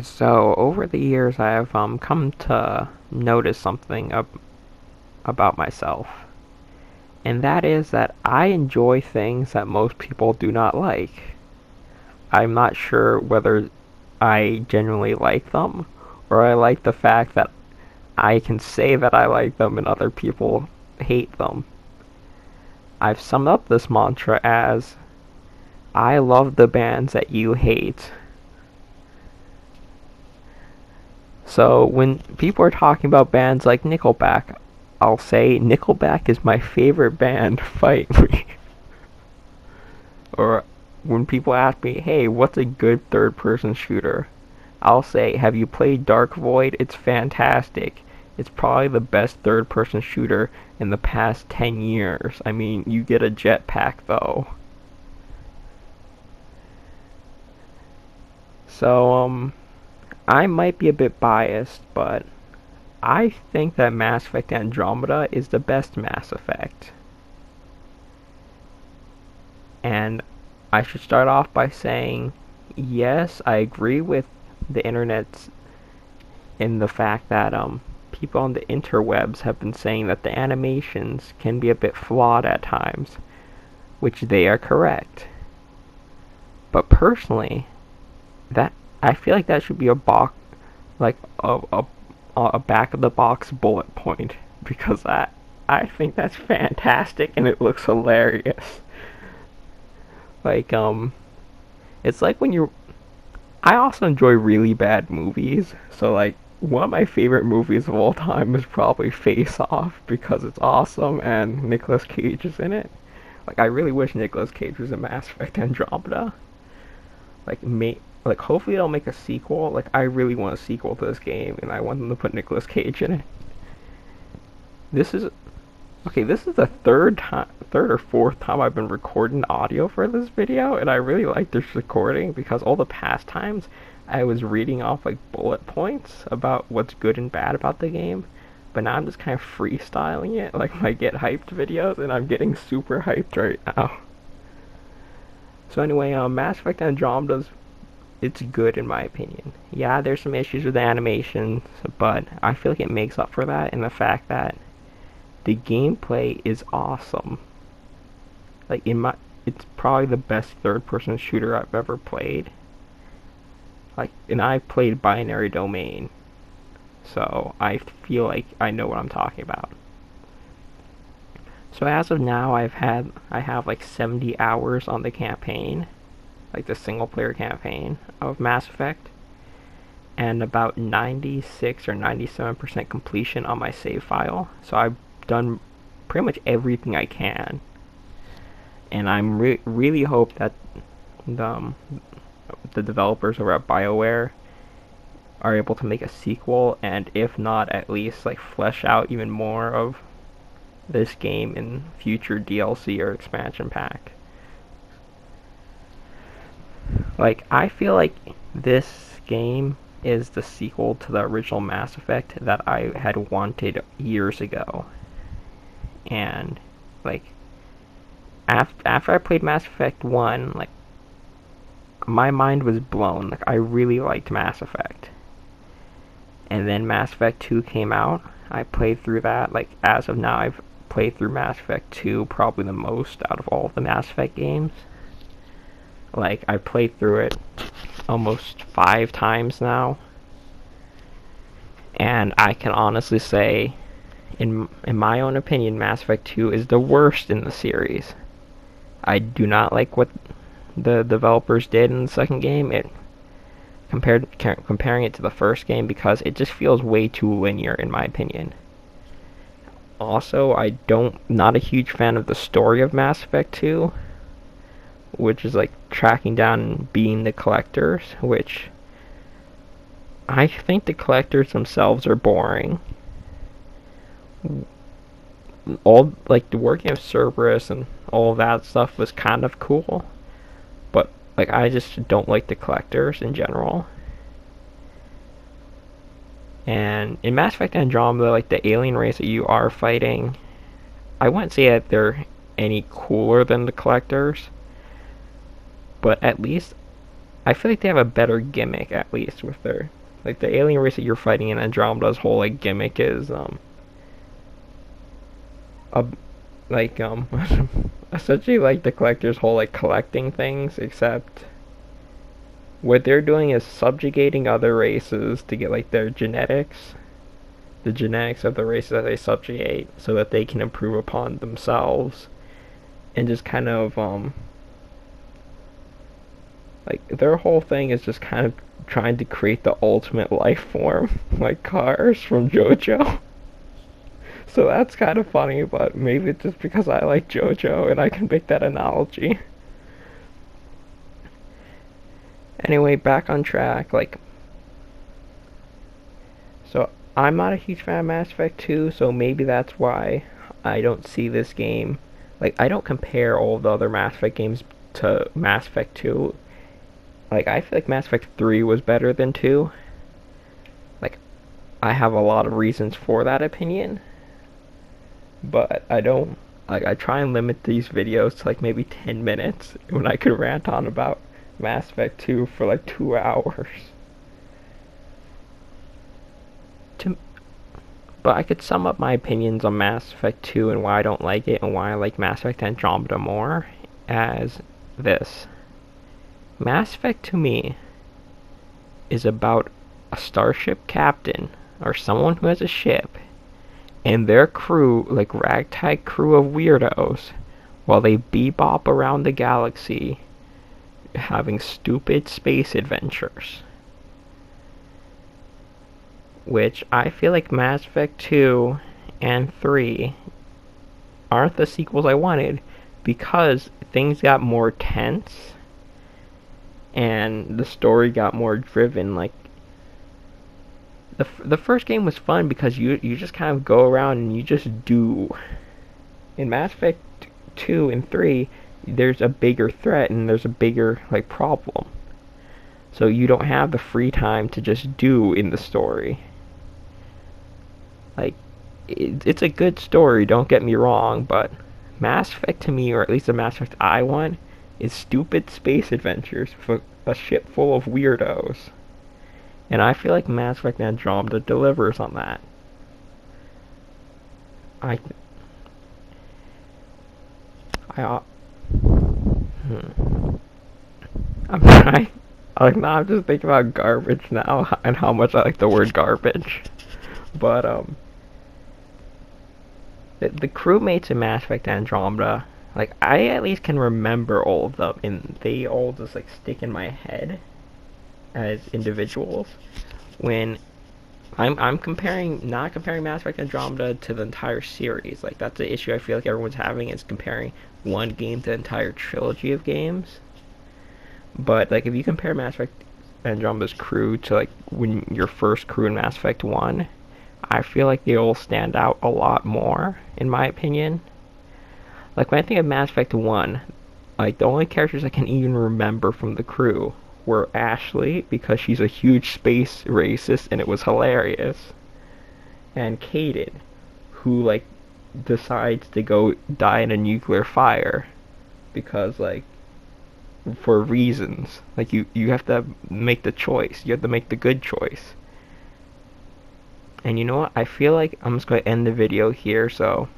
So over the years, I have come to notice something about myself, and that is that I enjoy things that most people do not like. I'm not sure whether I genuinely like them, or I like the fact that I can say that I like them and other people hate them. I've summed up this mantra as I love the bands that you hate. So when people are talking about bands like Nickelback, I'll say Nickelback is my favorite band. Fight me. Or when people ask me, hey, what's a good third person shooter? I'll say, have you played Dark Void? It's fantastic. It's probably the best third person shooter in the past 10 years. I mean, you get a jetpack though. So, I might be a bit biased, but I think that Mass Effect Andromeda is the best Mass Effect. And I should start off by saying, yes, I agree with the internet's in the fact that people on the interwebs have been saying that the animations can be a bit flawed at times, which they are correct. But personally, that I feel like that should be a box, like a back of the box bullet point, because I think that's fantastic and it looks hilarious. Like it's like when you I also enjoy really bad movies, so like one of my favorite movies of all time is probably Face Off because it's awesome and Nicolas Cage is in it. Like I really wish Nicolas Cage was in Mass Effect Andromeda. Like hopefully they'll make a sequel. Like I really want a sequel to this game and I want them to put Nicolas Cage in it. This is Okay, this is the third or fourth time I've been recording audio for this video, and I really like this recording because all the past times I was reading off like bullet points about what's good and bad about the game, but now I'm just kind of freestyling it like my Get Hyped videos, and I'm getting super hyped right now. So anyway, Mass Effect Andromeda's it's good in my opinion. Yeah, there's some issues with the animations, but I feel like it makes up for that in the fact that the gameplay is awesome. Like it's probably the best third-person shooter I've ever played. Like, and I played Binary Domain, so I feel like I know what I'm talking about. So as of now, I have like 70 hours on the campaign, like the single-player campaign of Mass Effect, and about 96 or 97% completion on my save file. So I've done pretty much everything I can, and I'm really hope that the the developers over at BioWare are able to make a sequel, and if not, at least like flesh out even more of this game in future DLC or expansion pack. Like I feel like this game is the sequel to the original Mass Effect that I had wanted years ago. And like after I played Mass Effect 1, like my mind was blown. Like I really liked Mass Effect. And then Mass Effect 2 came out. I played through that. Like as of now I've played through Mass Effect 2 probably the most out of all of the Mass Effect games. Like I played through it almost 5 times now. And I can honestly say in my own opinion, Mass Effect 2 is the worst in the series. I do not like what the developers did in the second game. Comparing it to the first game because it just feels way too linear in my opinion. Also, not a huge fan of the story of Mass Effect 2, which is like tracking down and being the collectors, which I think the collectors themselves are boring. All like the working of Cerberus and all that stuff was kind of cool, but like I just don't like the collectors in general. And in Mass Effect Andromeda, like the alien race that you are fighting, I wouldn't say that they're any cooler than the collectors, but at least I feel like they have a better gimmick, at least with their, like, the alien race that you're fighting in Andromeda's whole like gimmick is a like essentially like the collector's whole like collecting things, except what they're doing is subjugating other races to get like their genetics, the genetics of the races that they subjugate, so that they can improve upon themselves, and just kind of like their whole thing is just kind of trying to create the ultimate life form, like cars from JoJo. So that's kind of funny, but maybe it's just because I like JoJo and I can make that analogy. Anyway, back on track. Like, so I'm not a huge fan of Mass Effect 2, so maybe that's why I don't see this game. Like, I don't compare all the other Mass Effect games to Mass Effect 2. Like, I feel like Mass Effect 3 was better than 2. Like, I have a lot of reasons for that opinion, but I don't. Like, I try and limit these videos to like maybe 10 minutes when I could rant on about Mass Effect 2 for like 2 hours. To, but I could sum up my opinions on Mass Effect 2 and why I don't like it and why I like Mass Effect Andromeda more as this. Mass Effect to me is about a starship captain or someone who has a ship and their crew, like ragtag crew of weirdos, while they bebop around the galaxy having stupid space adventures. Which I feel like Mass Effect 2 and 3 aren't the sequels I wanted because things got more tense and the story got more driven. Like, the first game was fun because you just kind of go around and you just do. In Mass Effect 2 and 3, there's a bigger threat and there's a bigger like problem. So you don't have the free time to just do in the story. Like, it's a good story, don't get me wrong, but Mass Effect to me, or at least the Mass Effect I want, is stupid space adventures with a ship full of weirdos. And I feel like Mass Effect Andromeda delivers on that. I I'm trying. Like, now I'm just thinking about garbage now and how much I like the word garbage. But the crewmates in Mass Effect Andromeda, like, I at least can remember all of them, and they all just like stick in my head as individuals. When I'm comparing, not comparing Mass Effect Andromeda to the entire series. Like, that's the issue I feel like everyone's having, is comparing one game to the entire trilogy of games. But like, if you compare Mass Effect Andromeda's crew to like when your first crew in Mass Effect 1, I feel like they all stand out a lot more, in my opinion. Like, when I think of Mass Effect 1, like, the only characters I can even remember from the crew were Ashley, because she's a huge space racist and it was hilarious, and Kaden, who like decides to go die in a nuclear fire because, like, for reasons. Like, you have to make the choice. You have to make the good choice. And you know what? I feel like I'm just going to end the video here so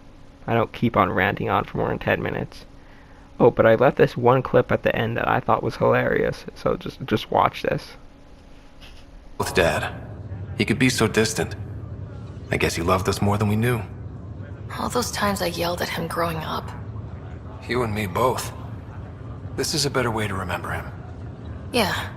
I don't keep on ranting on for more than 10 minutes. Oh, but I left this one clip at the end that I thought was hilarious, so just watch this. With Dad. He could be so distant. I guess he loved us more than we knew. All those times I yelled at him growing up. You and me both. This is a better way to remember him. Yeah,